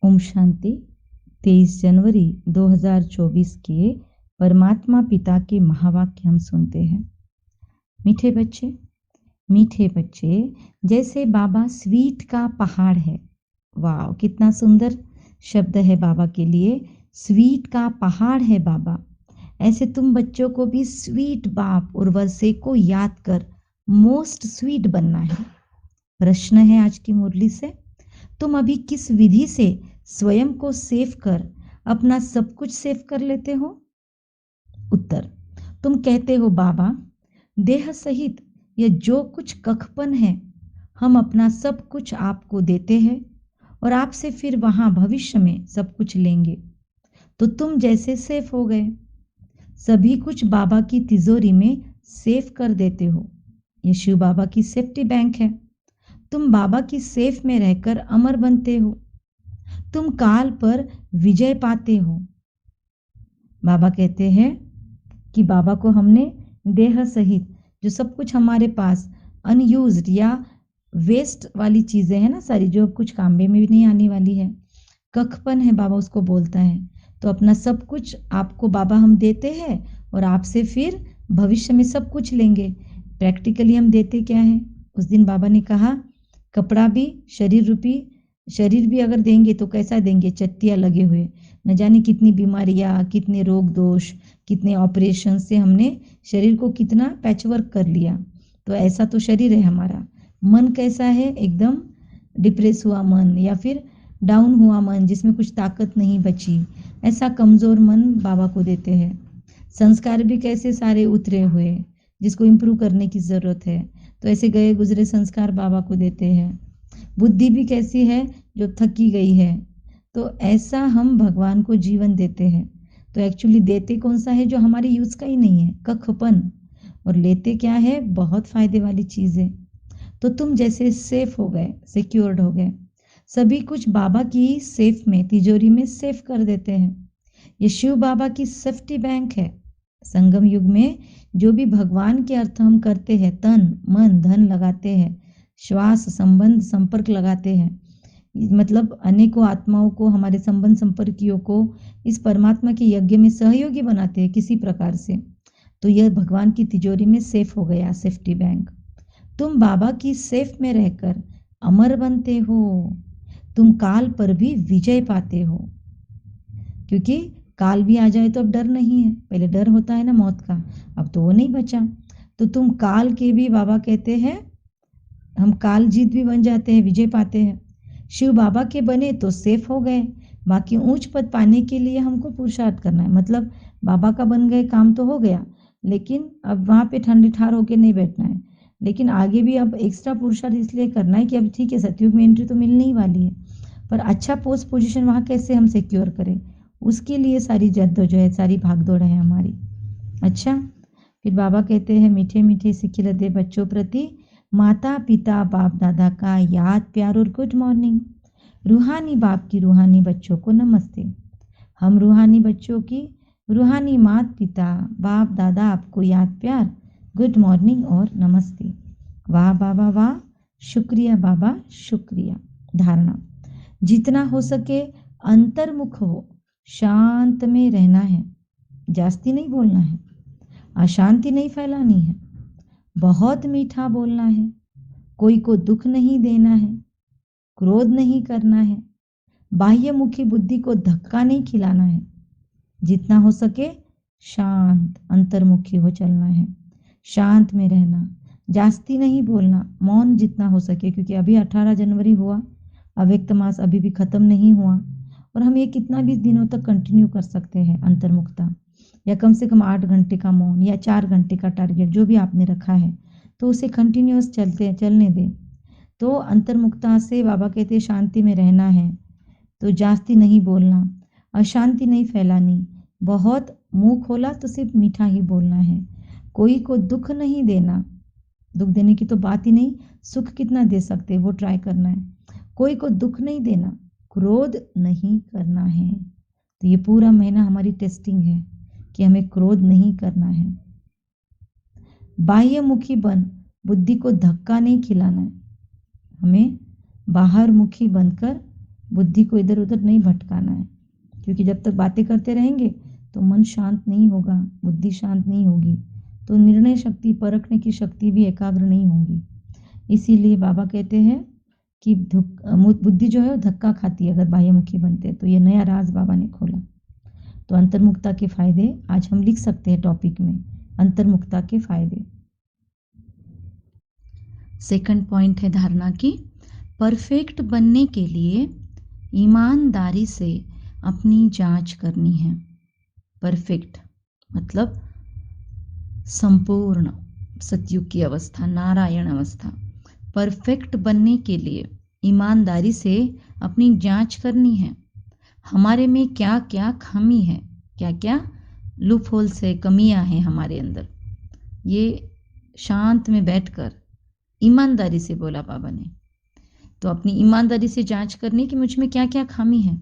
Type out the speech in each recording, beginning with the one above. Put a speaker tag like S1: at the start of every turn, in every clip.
S1: ओम शांति। 23 जनवरी 2024 के परमात्मा पिता के महावाक्य हम सुनते हैं। मीठे बच्चे, जैसे बाबा स्वीट का पहाड़ है। वाह, कितना सुंदर शब्द है बाबा के लिए। स्वीट का पहाड़ है बाबा। ऐसे तुम बच्चों को भी स्वीट बाप और वर्षे को याद कर मोस्ट स्वीट बनना है। प्रश्न है आज की मुरली से, तुम अभी किस विधि से स्वयं को सेव कर अपना सब कुछ सेव कर लेते हो? उत्तर, तुम कहते हो बाबा, देह सहित यह जो कुछ कखपन है, हम अपना सब कुछ आपको देते हैं और आपसे फिर वहां भविष्य में सब कुछ लेंगे। तो तुम जैसे सेफ हो गए, सभी कुछ बाबा की तिजोरी में सेव कर देते हो। ये शिव बाबा की सेफ्टी बैंक है। तुम बाबा की सेफ में रहकर अमर बनते हो। तुम काल पर विजय पाते हो। बाबा कहते हैं कि बाबा को हमने देह सहित जो सब कुछ हमारे पास अनयूज्ड या वेस्ट वाली चीजें हैं ना, सारी जो कुछ काम में भी नहीं आने वाली है, कखपन है बाबा उसको बोलता है। तो अपना सब कुछ आपको बाबा हम देते हैं और आपसे फिर भविष्य में सब कुछ लेंगे। प्रैक्टिकली हम देते क्या है? उस दिन बाबा ने कहा, कपड़ा भी शरीर भी अगर देंगे तो कैसा देंगे? चत्तियाँ लगे हुए, न जाने कितनी बीमारियां, कितने रोग दोष, कितने ऑपरेशन से हमने शरीर को कितना पैचवर्क कर लिया। तो ऐसा तो शरीर है हमारा। मन कैसा है? एकदम डिप्रेस हुआ मन या फिर डाउन हुआ मन, जिसमें कुछ ताकत नहीं बची, ऐसा कमजोर मन बाबा को देते हैं। संस्कार भी कैसे सारे उतरे हुए, जिसको इम्प्रूव करने की जरूरत है, तो ऐसे गए गुजरे संस्कार बाबा को देते हैं। बुद्धि भी कैसी है? जो थकी गई है। तो ऐसा हम भगवान को जीवन देते हैं। तो एक्चुअली देते कौन सा है? जो हमारे यूज का ही नहीं है, कखपन। और लेते क्या है? बहुत फायदे वाली चीज है। तो तुम जैसे सेफ हो गए, सिक्योर्ड हो गए, सभी कुछ बाबा की सेफ में, तिजोरी में सेफ कर देते हैं। ये शिव बाबा की सेफ्टी बैंक है। संगम युग में जो भी भगवान के अर्थ हम करते हैं, तन मन धन लगाते हैं, श्वास संबंध संपर्क लगाते हैं, मतलब अनेकों आत्माओं को, हमारे संबंध संपर्कियों को इस परमात्मा के यज्ञ में सहयोगी बनाते हैं किसी प्रकार से, तो यह भगवान की तिजोरी में सेफ हो गया, सेफ्टी बैंक। तुम बाबा की सेफ में रहकर अमर बनते हो। तुम काल पर भी विजय पाते हो, क्योंकि काल भी आ जाए तो अब डर नहीं है। पहले डर होता है ना मौत का, अब तो वो नहीं बचा। तो तुम काल के भी, बाबा कहते हैं, हम काल जीत भी बन जाते हैं, विजय पाते हैं। शिव बाबा के बने तो सेफ हो गए। बाकी ऊंच पद पाने के लिए हमको पुरुषार्थ करना है। मतलब बाबा का बन गए, काम तो हो गया, लेकिन अब वहां पे ठंडे ठार होके नहीं बैठना है। लेकिन आगे भी अब एक्स्ट्रा पुरुषार्थ इसलिए करना है कि अब ठीक है, सतयुग में एंट्री तो मिलने ही वाली है, पर अच्छा पोस्ट पोजीशन वहां कैसे हम सिक्योर करें, उसके लिए सारी जद्दोजहद, सारी भागदौड़ है हमारी। अच्छा, फिर बाबा कहते हैं, मीठे मीठे सिखिलते बच्चों प्रति माता पिता बाप दादा का याद प्यार और गुड मॉर्निंग। रूहानी बाप की रूहानी बच्चों को नमस्ते। हम रूहानी बच्चों की रूहानी माता पिता बाप दादा आपको याद प्यार, गुड मॉर्निंग और नमस्ते। वाह बाबा वाह, शुक्रिया बाबा शुक्रिया। धारणा, जितना हो सके अंतर्मुख हो, शांत में रहना है, जास्ती नहीं बोलना है, अशांति नहीं फैलानी है, बहुत मीठा बोलना है, कोई को दुख नहीं देना है, क्रोध नहीं करना है, बाह्य मुखी बुद्धि को धक्का नहीं खिलाना है, जितना हो सके शांत अंतर्मुखी हो चलना है, शांत में रहना, जास्ती नहीं बोलना, मौन जितना हो सके, क्योंकि अभी 18 जनवरी हुआ, अव्यक्त मास अभी भी खत्म नहीं हुआ, और हम ये कितना भी दिनों तक कंटिन्यू कर सकते हैं अंतर्मुखता, या कम से कम 8 घंटे का मौन या 4 घंटे का टारगेट जो भी आपने रखा है, तो उसे कंटिन्यूअस चलने दें। तो अंतर्मुखता से बाबा कहते हैं शांति में रहना है, तो जास्ती नहीं बोलना, अशांति नहीं फैलानी, बहुत मुंह खोला तो सिर्फ मीठा ही बोलना है, कोई को दुख नहीं देना, दुख देने की तो बात ही नहीं, सुख कितना दे सकते वो ट्राई करना है, कोई को दुख नहीं देना, क्रोध नहीं करना है। तो ये पूरा महीना हमारी टेस्टिंग है कि हमें क्रोध नहीं करना है। बाह्य मुखी बन, बुद्धि को धक्का नहीं खिलाना है, हमें बाहर मुखी बनकर बुद्धि को इधर उधर नहीं भटकाना है, क्योंकि जब तक बातें करते रहेंगे तो मन शांत नहीं होगा, बुद्धि शांत नहीं होगी, तो निर्णय शक्ति, परखने की शक्ति भी एकाग्र नहीं होगी। इसीलिए बाबा कहते हैं कि बुद्धि जो है वो धक्का खाती है अगर बाह्यमुखी बनते हैं। तो ये नया राज बाबा ने खोला। तो अंतर्मुखता के फायदे आज हम लिख सकते हैं टॉपिक में, अंतर्मुखता के फायदे। सेकंड पॉइंट है धारणा की, परफेक्ट बनने के लिए ईमानदारी से अपनी जांच करनी है। परफेक्ट मतलब संपूर्ण सतयुग की अवस्था, नारायण अवस्था। परफेक्ट बनने के लिए ईमानदारी से अपनी जांच करनी है। हमारे में क्या क्या खामी है, क्या क्या लूप होल्स है, कमियां हैं हमारे अंदर। ये शांत में बैठकर ईमानदारी से बोला बाबा ने। तो अपनी ईमानदारी से जांच करनी कि मुझ में क्या क्या खामी है,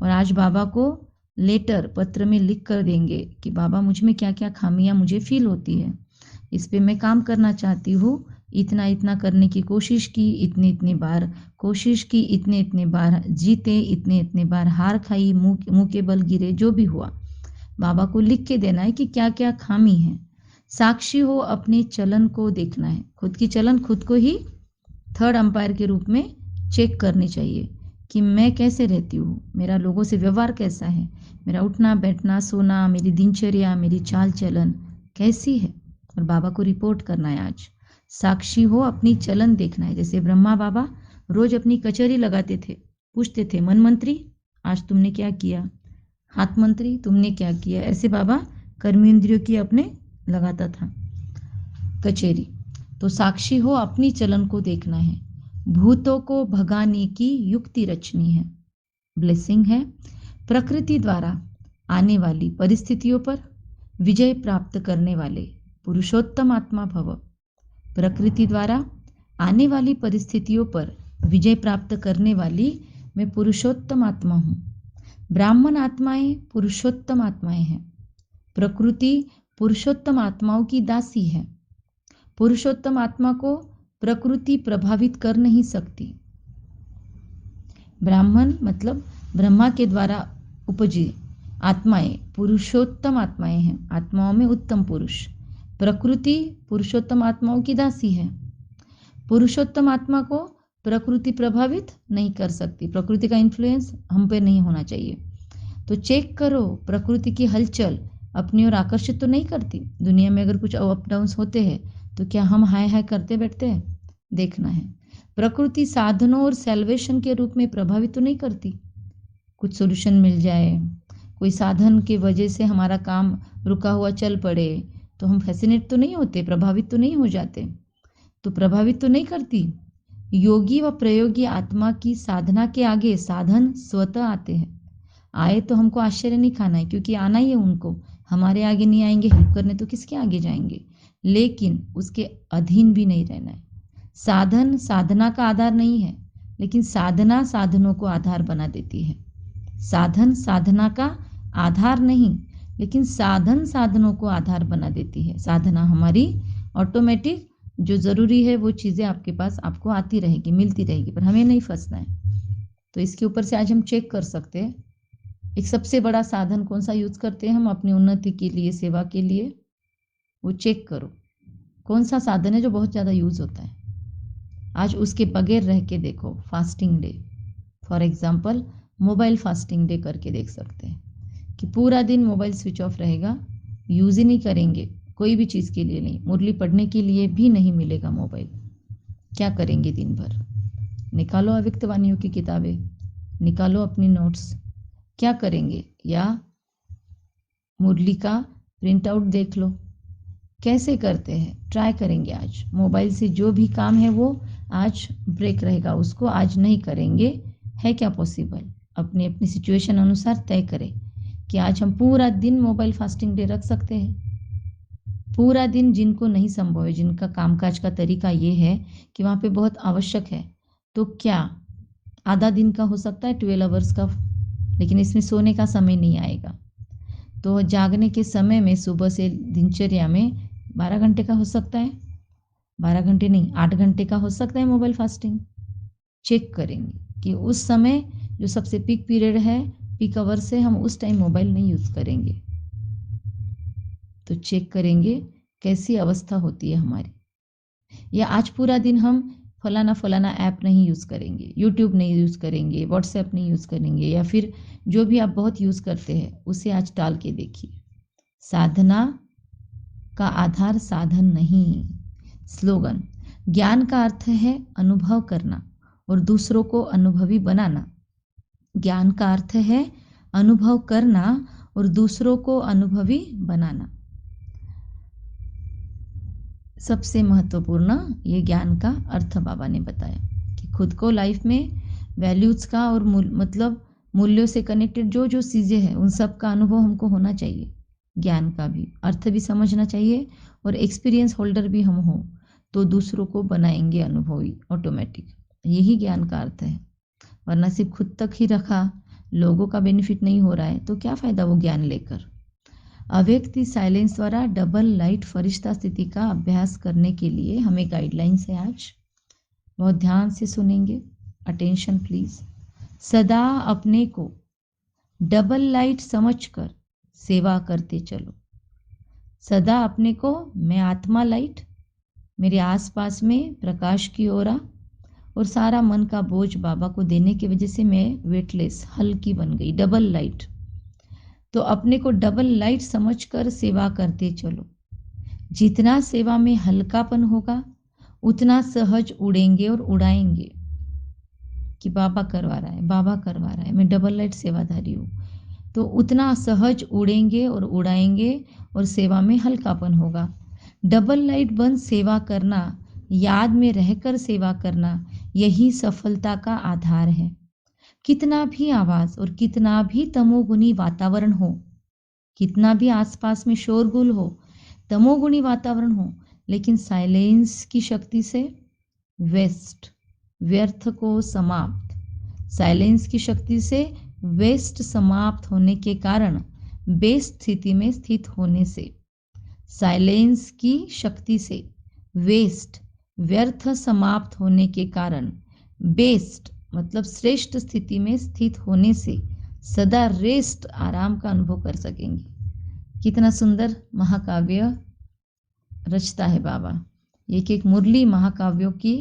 S1: और आज बाबा को लेटर, पत्र में लिख कर देंगे कि बाबा मुझ में क्या क्या खामियां मुझे फील होती है, इस पे मैं काम करना चाहती हूँ। इतना इतना करने की कोशिश की, इतने इतने बार कोशिश की, इतने इतने बार जीते, इतने इतने बार हार खाई, मुंह के बल गिरे, जो भी हुआ बाबा को लिख के देना है कि क्या क्या खामी है। साक्षी हो अपने चलन को देखना है, खुद की चलन खुद को ही थर्ड अंपायर के रूप में चेक करनी चाहिए कि मैं कैसे रहती हूँ, मेरा लोगों से व्यवहार कैसा है, मेरा उठना बैठना सोना, मेरी दिनचर्या, मेरी चाल चलन कैसी है, और बाबा को रिपोर्ट करना है। आज साक्षी हो अपनी चलन देखना है। जैसे ब्रह्मा बाबा रोज अपनी कचहरी लगाते थे, पूछते थे मन मंत्री आज तुमने क्या किया, हाथ मंत्री तुमने क्या किया। ऐसे बाबा कर्मेंद्रियों की अपने लगाता था कचेरी। तो साक्षी हो अपनी चलन को देखना है। भूतों को भगाने की युक्ति रचनी है, ब्लेसिंग है। प्रकृति द्वारा आने वाली परिस्थितियों पर विजय प्राप्त करने वाले पुरुषोत्तम आत्मा भव। प्रकृति द्वारा आने वाली परिस्थितियों पर विजय प्राप्त करने वाली मैं पुरुषोत्तम आत्मा हूँ। ब्राह्मण आत्माएं पुरुषोत्तम आत्माएं हैं। प्रकृति पुरुषोत्तम आत्माओं की दासी है। पुरुषोत्तम आत्मा को प्रकृति प्रभावित कर नहीं सकती। ब्राह्मण मतलब ब्रह्मा के द्वारा उपजी आत्माएं पुरुषोत्तम आत्माएं हैं, आत्माओं में उत्तम पुरुष। प्रकृति पुरुषोत्तम आत्माओं की दासी है। पुरुषोत्तम आत्मा को प्रकृति प्रभावित नहीं कर सकती, प्रकृति का इन्फ्लुएंस हम पे नहीं होना चाहिए। तो चेक करो प्रकृति की हलचल अपनी ओर आकर्षित तो नहीं करती। दुनिया में अगर कुछ अप डाउन्स होते हैं तो क्या हम हाय हाय करते बैठते हैं, देखना है। प्रकृति साधनों और सेल्वेशन के रूप में प्रभावित तो नहीं करती। कुछ सोल्यूशन मिल जाए, कोई साधन की वजह से हमारा काम रुका हुआ चल पड़े तो हम फैसिनेट तो नहीं होते, प्रभावित तो नहीं हो जाते। तो प्रभावित तो नहीं करती। योगी व प्रयोगी आत्मा की साधना के आगे साधन स्वतः आते हैं। आए तो हमको आश्चर्य नहीं खाना है, क्योंकि आना ही है उनको, हमारे आगे नहीं आएंगे हेल्प करने तो किसके आगे जाएंगे। लेकिन उसके अधीन भी नहीं रहना है। साधन साधना का आधार नहीं है, लेकिन साधना साधनों को आधार बना देती है। साधन साधना का आधार नहीं, लेकिन साधन साधनों को आधार बना देती है। साधना हमारी ऑटोमेटिक जो ज़रूरी है वो चीज़ें आपके पास आपको आती रहेगी, मिलती रहेगी, पर हमें नहीं फंसना है। तो इसके ऊपर से आज हम चेक कर सकते हैं एक सबसे बड़ा साधन कौन सा यूज़ करते हैं हम अपनी उन्नति के लिए, सेवा के लिए। वो चेक करो कौन सा साधन है जो बहुत ज़्यादा यूज़ होता है। आज उसके बगैर रह के देखो। Fasting day for example, mobile fasting day करके देख सकते हैं कि पूरा दिन मोबाइल स्विच ऑफ रहेगा, यूज़ ही नहीं करेंगे, कोई भी चीज़ के लिए नहीं, मुरली पढ़ने के लिए भी नहीं मिलेगा मोबाइल। क्या करेंगे दिन भर? निकालो अव्यक्त वाणियों की किताबें, निकालो अपनी नोट्स, क्या करेंगे? या मुरली का प्रिंट आउट देख लो, कैसे करते हैं, ट्राई करेंगे। आज मोबाइल से जो भी काम है वो आज ब्रेक रहेगा, उसको आज नहीं करेंगे। है क्या पॉसिबल? अपनी अपनी सिचुएशन अनुसार तय करें कि आज हम पूरा दिन मोबाइल फास्टिंग डे रख सकते हैं। पूरा दिन जिनको नहीं संभव है, जिनका कामकाज का तरीका ये है कि वहाँ पे बहुत आवश्यक है, तो क्या आधा दिन का हो सकता है, 12 आवर्स का, लेकिन इसमें सोने का समय नहीं आएगा। तो जागने के समय में सुबह से दिनचर्या में 12 घंटे का हो सकता है, 12 घंटे नहीं 8 घंटे का हो सकता है मोबाइल फास्टिंग। चेक करेंगे कि उस समय जो सबसे पीक पीरियड है, पीक आवर्स है, हम उस टाइम मोबाइल नहीं यूज़ करेंगे। तो चेक करेंगे कैसी अवस्था होती है हमारी। या आज पूरा दिन हम फलाना फलाना ऐप नहीं यूज़ करेंगे, यूट्यूब नहीं यूज़ करेंगे, व्हाट्सएप नहीं यूज़ करेंगे, या फिर जो भी आप बहुत यूज़ करते हैं उसे आज टाल के देखिए। साधना का आधार साधन नहीं। स्लोगन: ज्ञान का अर्थ है अनुभव करना और दूसरों को अनुभवी बनाना। ज्ञान का अर्थ है अनुभव करना और दूसरों को अनुभवी बनाना। सबसे महत्वपूर्ण ये ज्ञान का अर्थ बाबा ने बताया कि खुद को लाइफ में वैल्यूज़ का और मतलब मूल्यों से कनेक्टेड जो जो चीज़ें हैं उन सब का अनुभव हमको होना चाहिए। ज्ञान का भी अर्थ भी समझना चाहिए और एक्सपीरियंस होल्डर भी हम हों तो दूसरों को बनाएंगे अनुभवी ऑटोमेटिक। यही ज्ञान का अर्थ है। वरना सिर्फ खुद तक ही रखा, लोगों का बेनिफिट नहीं हो रहा है तो क्या फ़ायदा वो ज्ञान लेकर। अव्यक्ति साइलेंस द्वारा डबल लाइट फरिश्ता स्थिति का अभ्यास करने के लिए हमें गाइडलाइंस है आज। बहुत ध्यान से सुनेंगे, अटेंशन प्लीज। सदा अपने को डबल लाइट समझकर सेवा करते चलो। सदा अपने को, मैं आत्मा लाइट, मेरे आसपास में प्रकाश की ओरा और सारा मन का बोझ बाबा को देने की वजह से मैं वेटलेस, हल्की बन गई, डबल लाइट। तो अपने को डबल लाइट समझकर सेवा करते चलो। जितना सेवा में हल्कापन होगा उतना सहज उड़ेंगे और उड़ाएंगे कि बाबा करवा रहा है, बाबा करवा रहा है, मैं डबल लाइट सेवाधारी हूँ। तो उतना सहज उड़ेंगे और उड़ाएंगे और सेवा में हल्कापन होगा। डबल लाइट बन सेवा करना, याद में रहकर सेवा करना, यही सफलता का आधार है। कितना भी आवाज़ और कितना भी तमोगुनी वातावरण हो, कितना भी आसपास में शोरगुल हो, तमोगुनी वातावरण हो, लेकिन साइलेंस की शक्ति से वेस्ट, व्यर्थ को समाप्त, साइलेंस की शक्ति से वेस्ट समाप्त होने के कारण बेस्ट स्थिति में स्थित होने से, साइलेंस की शक्ति से वेस्ट, व्यर्थ समाप्त होने के कारण बेस्ट मतलब श्रेष्ठ स्थिति में स्थित होने से सदा रेस्ट, आराम का अनुभव कर सकेंगे। कितना सुंदर महाकाव्य रचता है बाबा। एक एक मुरली महाकाव्यों की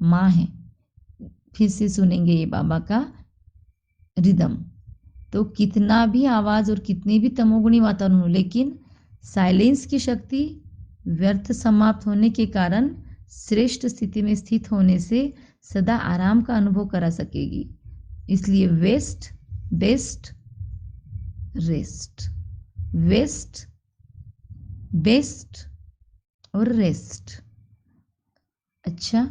S1: माँ है। फिर से सुनेंगे ये बाबा का रिदम। तो कितना भी आवाज़ और कितनी भी तमोगुणी वातावरण हो, लेकिन साइलेंस की शक्ति व्यर्थ समाप्त होने के कारण श्रेष्ठ स्थिति में स्थित होने से सदा आराम का अनुभव करा सकेगी। इसलिए waste, best, rest, waste, best और रेस्ट। अच्छा,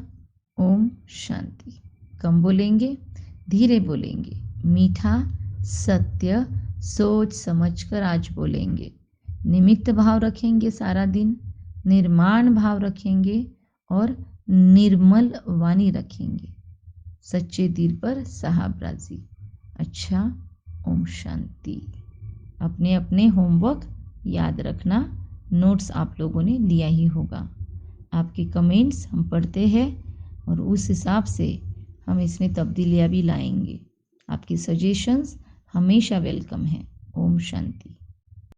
S1: ओम शांति। कम बोलेंगे, धीरे बोलेंगे, मीठा, सत्य, सोच समझकर आज बोलेंगे। निमित्त भाव रखेंगे सारा दिन, निर्माण भाव रखेंगे और निर्मल वाणी रखेंगे। सच्चे दिल पर साहबराजी। अच्छा, ओम शांति। अपने अपने होमवर्क याद रखना, नोट्स आप लोगों ने लिया ही होगा। आपके कमेंट्स हम पढ़ते हैं और उस हिसाब से हम इसमें तब्दीलियाँ भी लाएंगे। आपकी सजेशंस हमेशा वेलकम है। ओम शांति।